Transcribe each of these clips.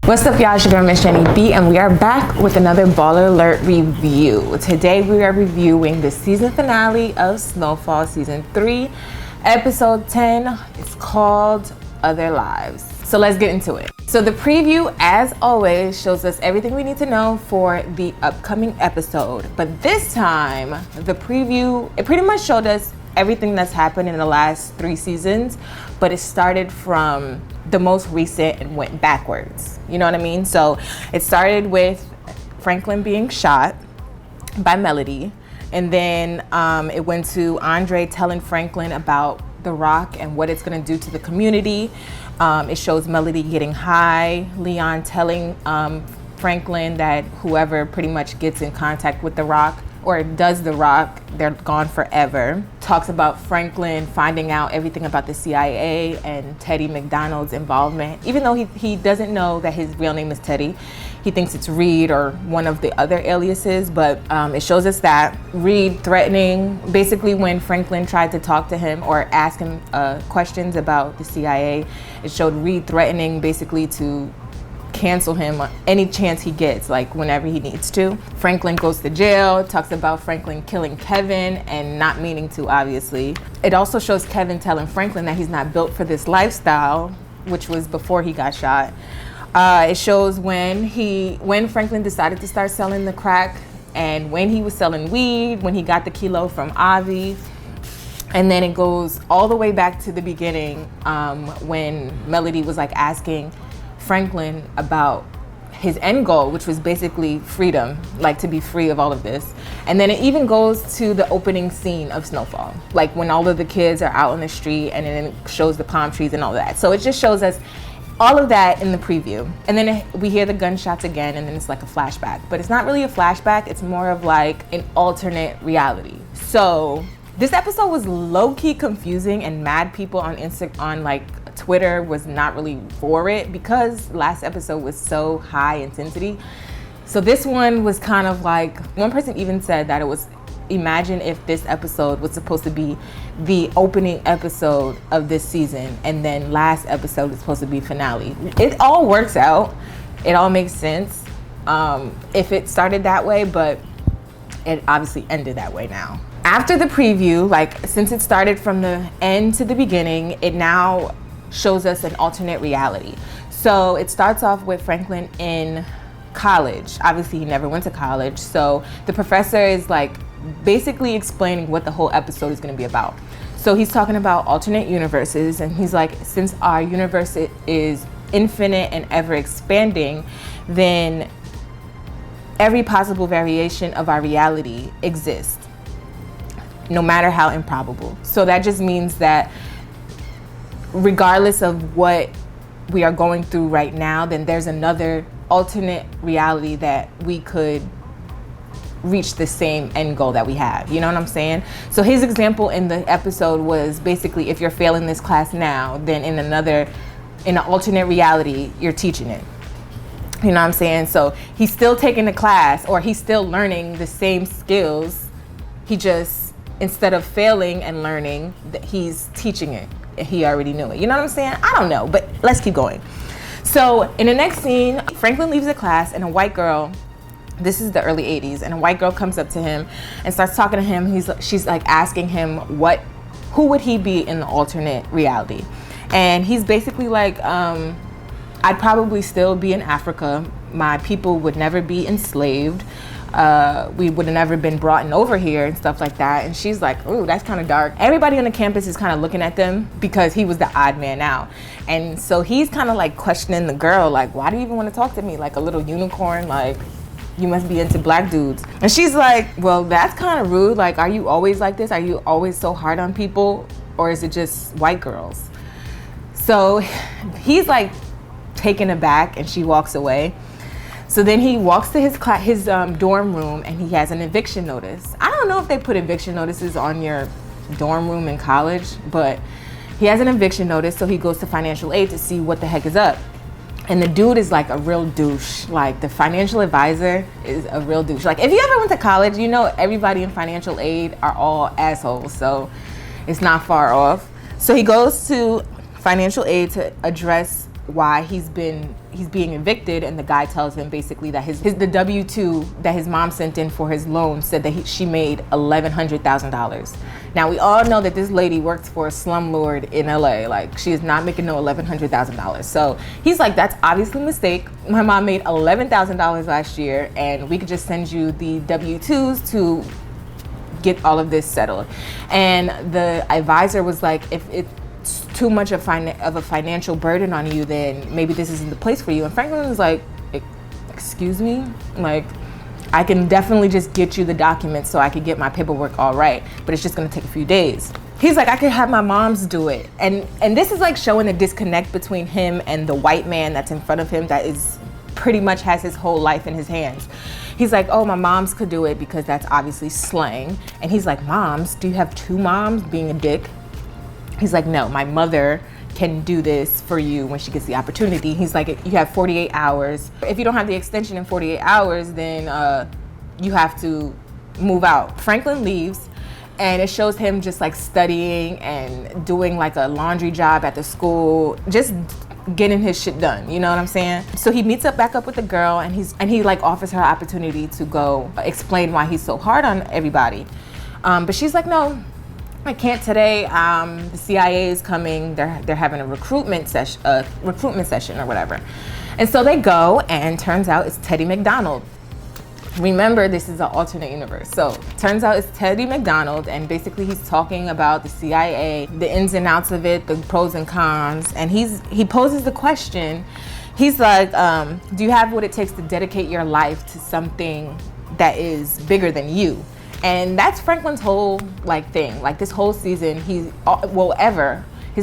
What's up, y'all? It's your girl, Miss Jenny B, and we are back with another Baller Alert review. Today, we are reviewing the season finale of Snowfall Season 3, Episode 10. It's called Other Lives. So let's get into it. So the preview, as always, shows us everything we need to know for the upcoming episode. But this time, the preview, it pretty much showed us everything that's happened in the last 3 seasons, but it started from the most recent and went backwards. You know what I mean? So it started with Franklin being shot by Melody, and then it went to Andre telling Franklin about the rock and what it's gonna do to the community. It shows Melody getting high, Leon telling Franklin that whoever pretty much gets in contact with the rock or does the rock, they're gone forever. Talks about Franklin finding out everything about the CIA and Teddy McDonald's involvement. Even though he doesn't know that his real name is Teddy, he thinks it's Reed or one of the other aliases, but it shows us that Reed threatening, basically when Franklin tried to talk to him or ask him questions about the CIA, it showed Reed threatening basically to cancel him any chance he gets, like whenever he needs to. Franklin goes to jail, talks about Franklin killing Kevin and not meaning to, obviously. It also shows Kevin telling Franklin that he's not built for this lifestyle, which was before he got shot. It shows when Franklin decided to start selling the crack and when he was selling weed, when he got the kilo from Avi. And then it goes all the way back to the beginning when Melody was like asking Franklin about his end goal, which was basically freedom, like to be free of all of this. And then it even goes to the opening scene of Snowfall, like when all of the kids are out on the street, and then it shows the palm trees and all that. So it just shows us all of that in the preview. And then we hear the gunshots again, and then it's like a flashback. But it's not really a flashback, it's more of like an alternate reality. So this episode was low-key confusing, and mad people on Twitter was not really for it because last episode was so high intensity. So this one was kind of like, one person even said that it was, imagine if this episode was supposed to be the opening episode of this season and then last episode is supposed to be finale. It all works out. It all makes sense if it started that way, but it obviously ended that way now. After the preview, like since it started from the end to the beginning, it now shows us an alternate reality. So it starts off with Franklin in college. Obviously he never went to college. So the professor is like basically explaining what the whole episode is gonna be about. So he's talking about alternate universes, and he's like, since our universe is infinite and ever expanding, then every possible variation of our reality exists, no matter how improbable. So that just means that regardless of what we are going through right now, then there's another alternate reality that we could reach the same end goal that we have. You know what I'm saying? So his example in the episode was basically, if you're failing this class now, then in an alternate reality, you're teaching it. You know what I'm saying? So he's still taking the class, or he's still learning the same skills. He just, instead of failing and learning, he's teaching it. He already knew it. You know what I'm saying? I don't know, but let's keep going. So in the next scene, Franklin leaves the class and a white girl, this is the early 80s, and a white girl comes up to him and starts talking to him. She's like asking him who would he be in the alternate reality? And he's basically like, I'd probably still be in Africa. My people would never be enslaved. We would have never been brought over here and stuff like that. And she's like, ooh, that's kind of dark. Everybody on the campus is kind of looking at them because he was the odd man out. And so he's kind of like questioning the girl, like, why do you even want to talk to me? Like a little unicorn, like, you must be into black dudes. And she's like, well, that's kind of rude. Like, are you always like this? Are you always so hard on people? Or is it just white girls? So he's like taken aback, and she walks away. So then he walks to his dorm room, and he has an eviction notice. I don't know if they put eviction notices on your dorm room in college, but he has an eviction notice, so he goes to financial aid to see what the heck is up. And the dude is like a real douche. Like, the financial advisor is a real douche. Like, if you ever went to college, you know everybody in financial aid are all assholes, so it's not far off. So he goes to financial aid to address why he's being evicted, and the guy tells him basically that the W-2 that his mom sent in for his loan said that she made $1,100,000. Now we all know that this lady works for a slumlord in LA. Like, she is not making no $1,100,000. So he's like, that's obviously a mistake. My mom made $11,000 last year, and we could just send you the W-2s to get all of this settled. And the advisor was like, if it's too much of a financial burden on you, then maybe this isn't the place for you. And Franklin was like, excuse me? Like, I can definitely just get you the documents so I can get my paperwork all right, but it's just gonna take a few days. He's like, I could have my moms do it. And this is like showing the disconnect between him and the white man that's in front of him that is pretty much has his whole life in his hands. He's like, oh, my moms could do it because that's obviously slang. And he's like, moms? Do you have two moms? Being a dick. He's like, no, my mother can do this for you when she gets the opportunity. He's like, you have 48 hours. If you don't have the extension in 48 hours, then you have to move out. Franklin leaves, and it shows him just like studying and doing like a laundry job at the school, just getting his shit done, you know what I'm saying? So he meets back up with the girl, and he like offers her an opportunity to go explain why he's so hard on everybody. But she's like, no, I can't today. The CIA is coming. They're having a recruitment session or whatever. And so they go, and turns out it's Teddy McDonald. Remember, this is an alternate universe. So turns out it's Teddy McDonald, and basically he's talking about the CIA, the ins and outs of it, the pros and cons. And he poses the question. He's like, do you have what it takes to dedicate your life to something that is bigger than you? And that's Franklin's whole like thing. Like, this whole season, his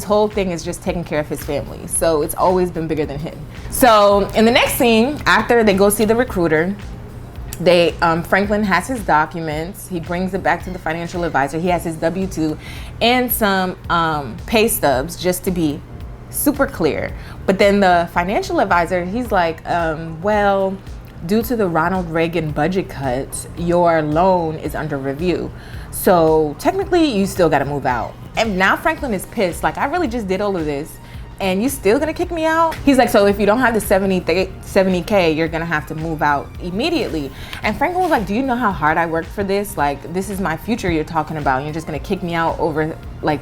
whole thing is just taking care of his family. So it's always been bigger than him. So in the next scene, after they go see the recruiter, Franklin has his documents. He brings it back to the financial advisor. He has his W-2 and some pay stubs, just to be super clear. But then the financial advisor, he's like, well, due to the Ronald Reagan budget cuts, your loan is under review. So technically, you still got to move out. And now Franklin is pissed. Like, I really just did all of this, and you still gonna kick me out? He's like, so if you don't have the 70K, you're gonna have to move out immediately. And Franklin was like, do you know how hard I worked for this? Like, this is my future you're talking about, and you're just gonna kick me out over like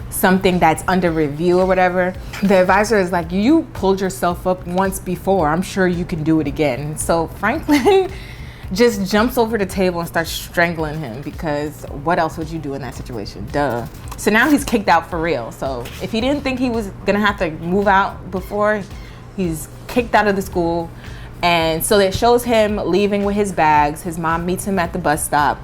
something that's under review or whatever. The advisor is like, you pulled yourself up once before. I'm sure you can do it again. So Franklin just jumps over the table and starts strangling him, because what else would you do in that situation? Duh. So now he's kicked out for real. So if he didn't think he was gonna have to move out before, he's kicked out of the school. And so it shows him leaving with his bags. His mom meets him at the bus stop.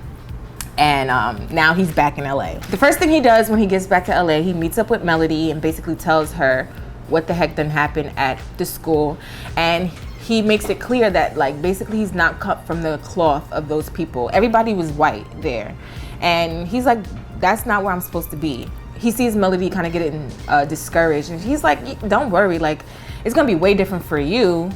And now he's back in LA. The first thing he does when he gets back to LA, he meets up with Melody and basically tells her what the heck done happened at the school. And he makes it clear that, like, basically he's not cut from the cloth of those people. Everybody was white there. And he's like, that's not where I'm supposed to be. He sees Melody kind of getting discouraged. And he's like, don't worry, like, it's gonna be way different for you,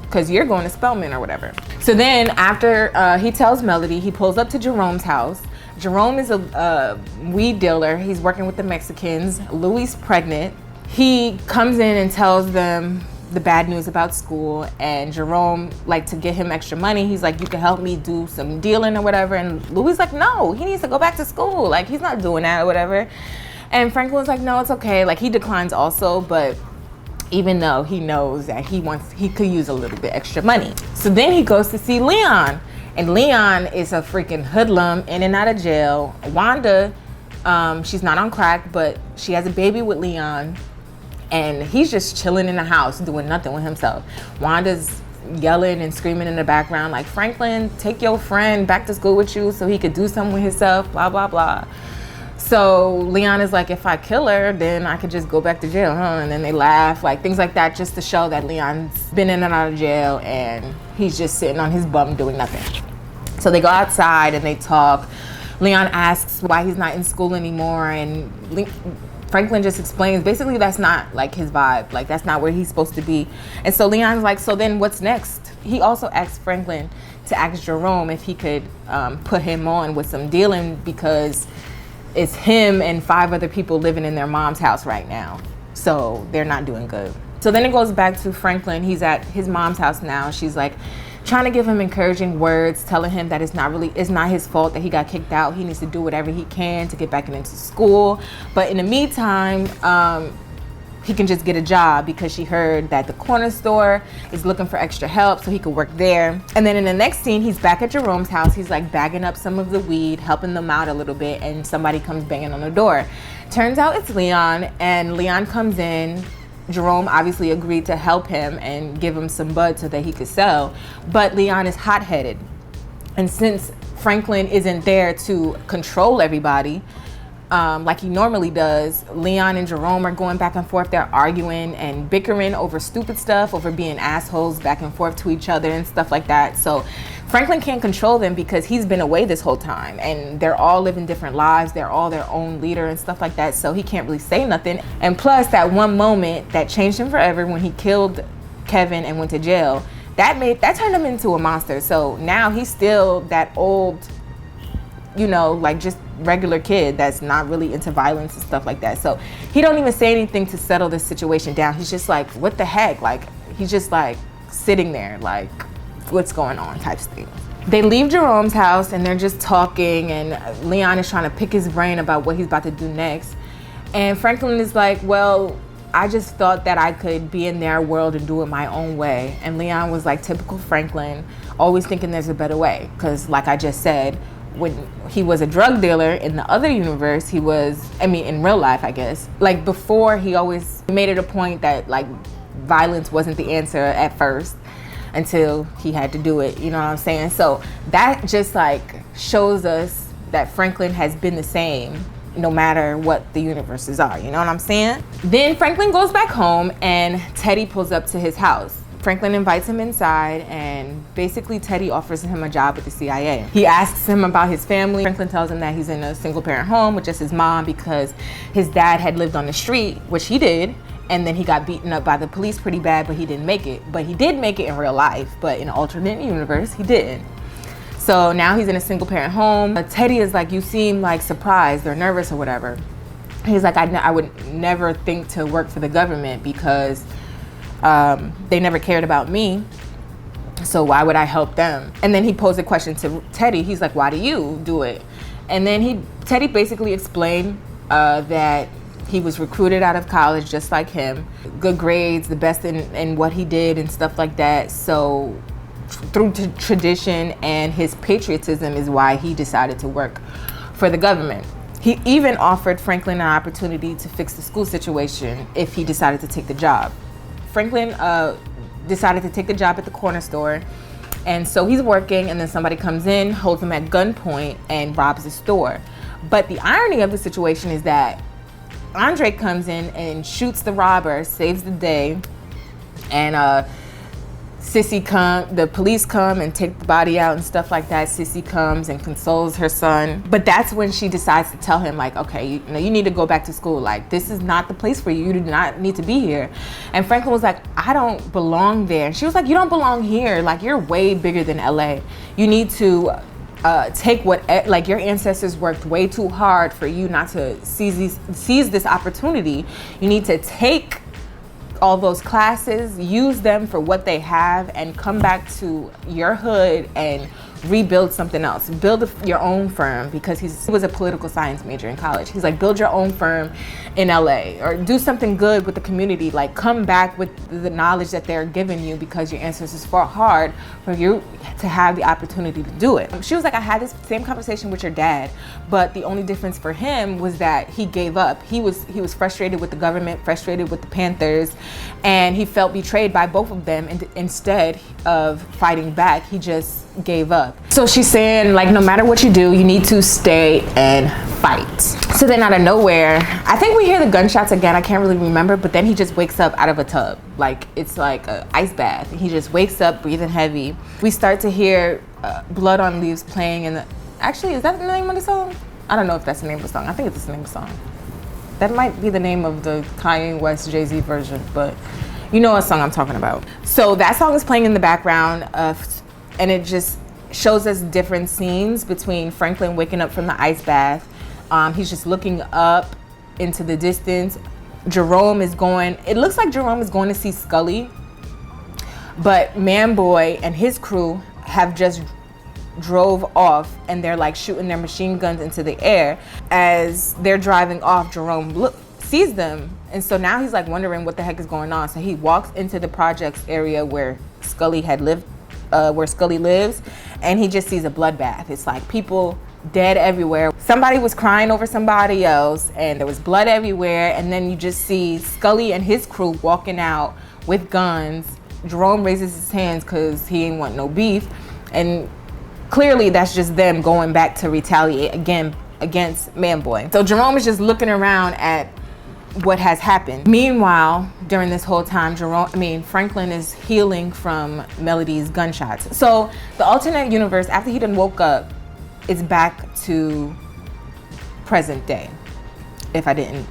because you're going to Spelman or whatever. So then after he tells Melody, he pulls up to Jerome's house. Jerome is a weed dealer. He's working with the Mexicans. Louie's pregnant. He comes in and tells them the bad news about school, and Jerome, like, to get him extra money, he's like, you can help me do some dealing or whatever. And Louie's like, no, he needs to go back to school. Like, he's not doing that or whatever. And Franklin's like, no, it's okay. Like, he declines also, but even though he knows that he could use a little bit extra money. So then he goes to see Leon, and Leon is a freaking hoodlum in and out of jail. Wanda, she's not on crack, but she has a baby with Leon, and he's just chilling in the house doing nothing with himself. Wanda's yelling and screaming in the background like, Franklin, take your friend back to school with you so he could do something with himself, blah, blah, blah. So Leon is like, if I kill her, then I could just go back to jail, huh? And then they laugh, like things like that, just to show that Leon's been in and out of jail and he's just sitting on his bum doing nothing. So they go outside and they talk. Leon asks why he's not in school anymore, and Franklin just explains, basically that's not like his vibe, like that's not where he's supposed to be. And so Leon's like, so then what's next? He also asked Franklin to ask Jerome if he could put him on with some dealing, because it's him and 5 other people living in their mom's house right now. So they're not doing good. So then it goes back to Franklin. He's at his mom's house now. She's like trying to give him encouraging words, telling him that it's not his fault that he got kicked out. He needs to do whatever he can to get back into school. But in the meantime, he can just get a job because she heard that the corner store is looking for extra help so he could work there. And then in the next scene, he's back at Jerome's house. He's like bagging up some of the weed, helping them out a little bit, and somebody comes banging on the door. Turns out it's Leon, and Leon comes in. Jerome obviously agreed to help him and give him some bud so that he could sell, but Leon is hot-headed. And since Franklin isn't there to control everybody, like he normally does, Leon and Jerome are going back and forth. They're arguing and bickering over stupid stuff, over being assholes back and forth to each other and stuff like that. So Franklin can't control them because he's been away this whole time, and they're all living different lives. They're all their own leader and stuff like that. So he can't really say nothing. And plus, that one moment that changed him forever when he killed Kevin and went to jail, that turned him into a monster. So now he's still that old, like just regular kid that's not really into violence and stuff like that. So he don't even say anything to settle this situation down. He's just like, what the heck? Like, he's just like sitting there like, what's going on type thing. They leave Jerome's house and they're just talking, and Leon is trying to pick his brain about what he's about to do next. And Franklin is like, well, I just thought that I could be in their world and do it my own way. And Leon was like, typical Franklin, always thinking there's a better way. Because like I just said, when he was a drug dealer in the other universe, he was, in real life, I guess, like before, he always made it a point that like violence wasn't the answer at first until he had to do it, you know what I'm saying? So that just like shows us that Franklin has been the same no matter what the universes are, you know what I'm saying? Then Franklin goes back home and Teddy pulls up to his house. Franklin invites him inside, and basically Teddy offers him a job with the CIA. He asks him about his family. Franklin tells him that he's in a single parent home with just his mom because his dad had lived on the street, which he did, and then he got beaten up by the police pretty bad, but he didn't make it. But he did make it in real life, but in an alternate universe, he didn't. So now he's in a single parent home. Teddy is like, you seem like surprised or nervous or whatever. He's like, I would never think to work for the government because they never cared about me, so why would I help them? And then he posed a question to Teddy. He's like, why do you do it? And then Teddy basically explained that he was recruited out of college just like him, good grades, the best in what he did and stuff like that. So through tradition and his patriotism is why he decided to work for the government. He even offered Franklin an opportunity to fix the school situation if he decided to take the job. Franklin decided to take the job at the corner store, and so he's working, and then somebody comes in, holds him at gunpoint, and robs the store. But the irony of the situation is that Andre comes in and shoots the robber, saves the day, and the police come and take the body out and stuff like that. Sissy comes and consoles her son. But that's when she decides to tell him, like, okay, you need to go back to school. Like, this is not the place for you. You do not need to be here. And Franklin was like, I don't belong there. And she was like, you don't belong here. Like, you're way bigger than LA. You need to take like your ancestors worked way too hard for you not to seize this opportunity. You need to take all those classes, use them for what they have, and come back to your hood and rebuild something else. Build your own firm, because he was a political science major in college. He's like, build your own firm in LA, or do something good with the community. Like, come back with the knowledge that they're giving you because your ancestors fought hard for you to have the opportunity to do it. She was like, I had this same conversation with your dad, but the only difference for him was that he gave up. He was frustrated with the government, frustrated with the Panthers, and he felt betrayed by both of them, and instead of fighting back, he just gave up. So she's saying, like, no matter what you do, you need to stay and fight. So then out of nowhere, I think we hear the gunshots again. I can't really remember, but then he just wakes up out of a tub. Like, it's like an ice bath. He just wakes up breathing heavy. We start to hear Blood on Leaves playing in the... Actually, is that the name of the song? I don't know if that's the name of the song. I think it's the name of the song. That might be the name of the Kanye West Jay-Z version, but you know what song I'm talking about. So that song is playing in the background, and it just shows us different scenes between Franklin waking up from the ice bath. He's just looking up into the distance. Jerome is going, it looks like Jerome is going to see Scully, but Manboy and his crew have just drove off, and they're like shooting their machine guns into the air. As they're driving off, Jerome sees them, and so now he's like wondering what the heck is going on. So he walks into the projects area where Scully had lived, where Scully lives, and he just sees a bloodbath. It's like people dead everywhere. Somebody was crying over somebody else, and there was blood everywhere. And then you just see Scully and his crew walking out with guns. Jerome raises his hands because he ain't want no beef, and clearly that's just them going back to retaliate again against Manboy. So Jerome is just looking around at what has happened. Meanwhile, during this whole time, Franklin is healing from Melody's gunshots. So the alternate universe, after he done woke up, is back to present day, if I didn't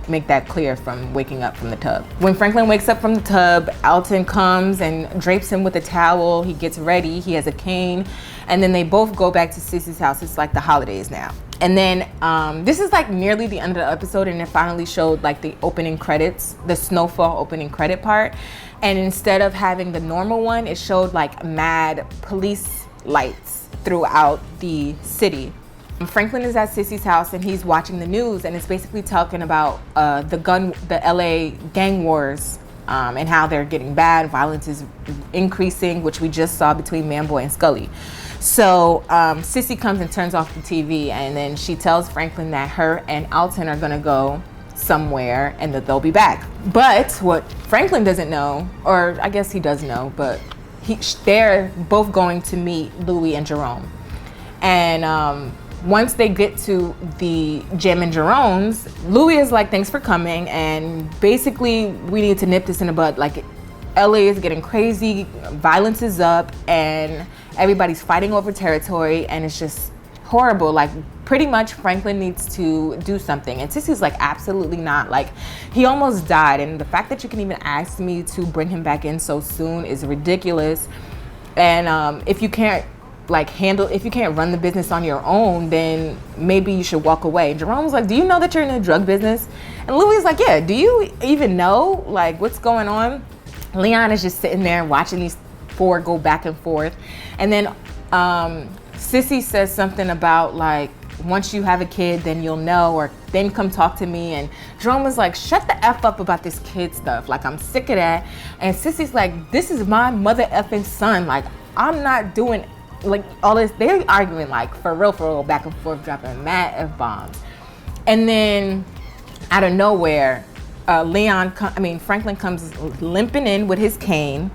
make that clear from waking up from the tub. When Franklin wakes up from the tub, Alton comes and drapes him with a towel. He gets ready, he has a cane, and then they both go back to Sissy's house. It's like the holidays now. And then this is like nearly the end of the episode, and it finally showed like the opening credits, the Snowfall opening credit part. And instead of having the normal one, it showed like mad police lights throughout the city. Franklin is at Sissy's house, and he's watching the news, and it's basically talking about the LA gang wars, and how they're getting bad. Violence is increasing, which we just saw between Manboy and Scully. So Sissy comes and turns off the TV, and then she tells Franklin that her and Alton are gonna go somewhere and that they'll be back. But what Franklin doesn't know, or I guess he does know, but they're both going to meet Louie and Jerome. And once they get to the Jim and Jerome's, Louie is like, thanks for coming, and basically we need to nip this in the bud. Like, LA is getting crazy, violence is up, and everybody's fighting over territory, and it's just horrible. Like, pretty much Franklin needs to do something. And Sissy's like, absolutely not. Like, he almost died, and the fact that you can even ask me to bring him back in so soon is ridiculous. And if you can't if you can't run the business on your own, then maybe you should walk away. And Jerome's like, do you know that you're in the drug business? And Louie's like, yeah, do you even know like what's going on? Leon is just sitting there watching these four go back and forth. And then Sissy says something about like, once you have a kid, then you'll know, or then come talk to me. And Jerome was like, shut the F up about this kid stuff. Like, I'm sick of that. And Sissy's like, this is my mother effing son. Like, I'm not doing like all this. They're arguing like for real, back and forth, dropping mad F-bombs. And then out of nowhere, Franklin comes limping in with his cane,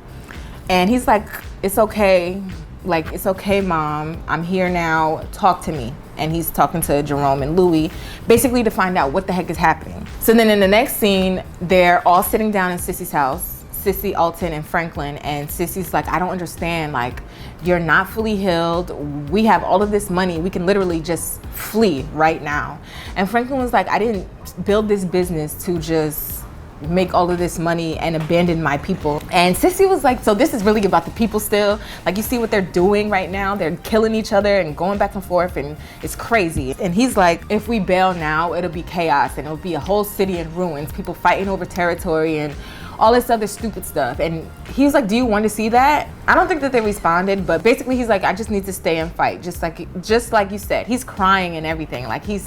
and he's like, it's okay. Like, it's okay, Mom. I'm here now. Talk to me. And he's talking to Jerome and Louie, basically to find out what the heck is happening. So then in the next scene, they're all sitting down in Sissy's house, Sissy, Alton, and Franklin. And Sissy's like, I don't understand. Like, you're not fully healed. We have all of this money. We can literally just flee right now. And Franklin was like, I didn't build this business to just make all of this money and abandon my people. And Sissy was like, so this is really about the people still? Like, you see what they're doing right now? They're killing each other and going back and forth, and it's crazy. And he's like, if we bail now, it'll be chaos, and it'll be a whole city in ruins, people fighting over territory and all this other stupid stuff. And he was like, do you want to see that? I don't think that they responded, but basically he's like, I just need to stay and fight. Just like you said, he's crying and everything. Like, it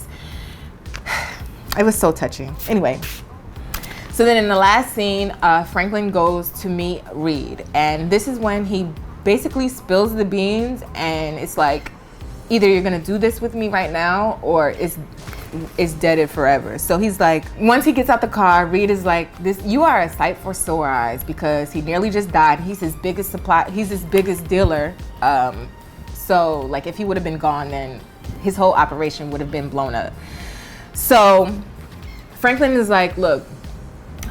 was so touching. Anyway. So then in the last scene, Franklin goes to meet Reed. And this is when he basically spills the beans, and it's like, either you're gonna do this with me right now, or it's deaded forever. So he's like, once he gets out the car, Reed is like, you are a sight for sore eyes, because he nearly just died. He's his biggest dealer. So like, if he would have been gone, then his whole operation would have been blown up. So Franklin is like, look,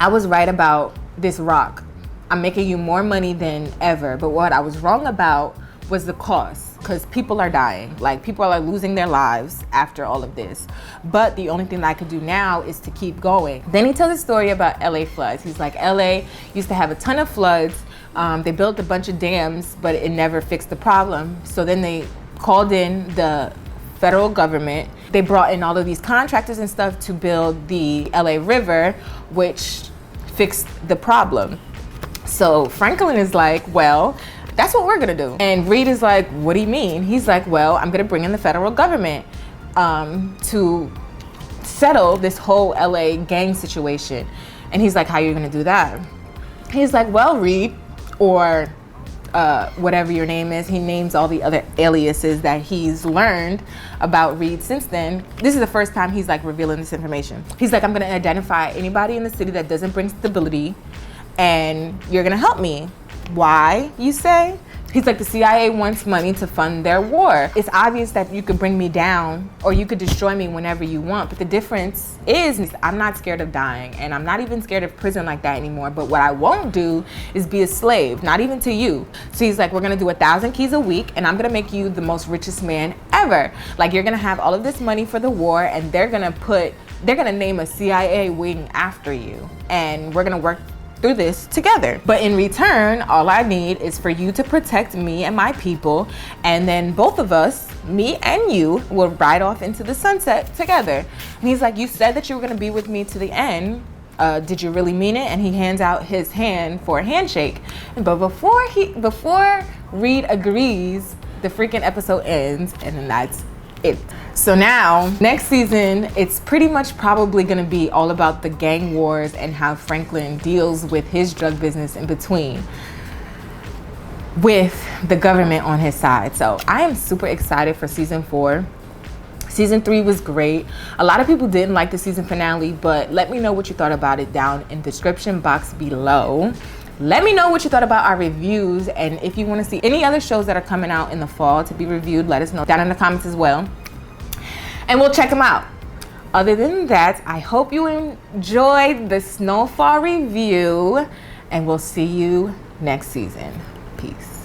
I was right about this rock. I'm making you more money than ever. But what I was wrong about was the cost, because people are dying. Like, people are losing their lives after all of this. But the only thing that I could do now is to keep going. Then he tells a story about LA floods. He's like, LA used to have a ton of floods. They built a bunch of dams, but it never fixed the problem. So then they called in the federal government. They brought in all of these contractors and stuff to build the LA River, which fixed the problem. So Franklin is like, well, that's what we're gonna do. And Reed is like, what do you mean? He's like, well, I'm gonna bring in the federal government to settle this whole LA gang situation. And he's like, how are you gonna do that? He's like, well, Reed, or whatever your name is. He names all the other aliases that he's learned about Reed since then. This is the first time he's like revealing this information. He's like, I'm gonna identify anybody in the city that doesn't bring stability, and you're gonna help me. Why, you say? He's like, the CIA wants money to fund their war. It's obvious that you could bring me down or you could destroy me whenever you want. But the difference is I'm not scared of dying, and I'm not even scared of prison like that anymore. But what I won't do is be a slave, not even to you. So he's like, we're gonna do 1,000 keys a week, and I'm gonna make you the most richest man ever. Like, you're gonna have all of this money for the war, and they're gonna name a CIA wing after you. And we're gonna work through this together. But in return, all I need is for you to protect me and my people, and then both of us, me and you, will ride off into the sunset together. And he's like, you said that you were gonna be with me to the end. Did you really mean it? And he hands out his hand for a handshake. But before Reed agrees, the freaking episode ends, and then that's it. So now, next season, it's pretty much probably gonna be all about the gang wars and how Franklin deals with his drug business in between, with the government on his side. So I am super excited for season 4. Season 3 was great. A lot of people didn't like the season finale, but let me know what you thought about it down in the description box below. Let me know what you thought about our reviews, and if you want to see any other shows that are coming out in the fall to be reviewed, let us know down in the comments as well, and we'll check them out. Other than that, I hope you enjoyed the Snowfall review, and we'll see you next season. Peace.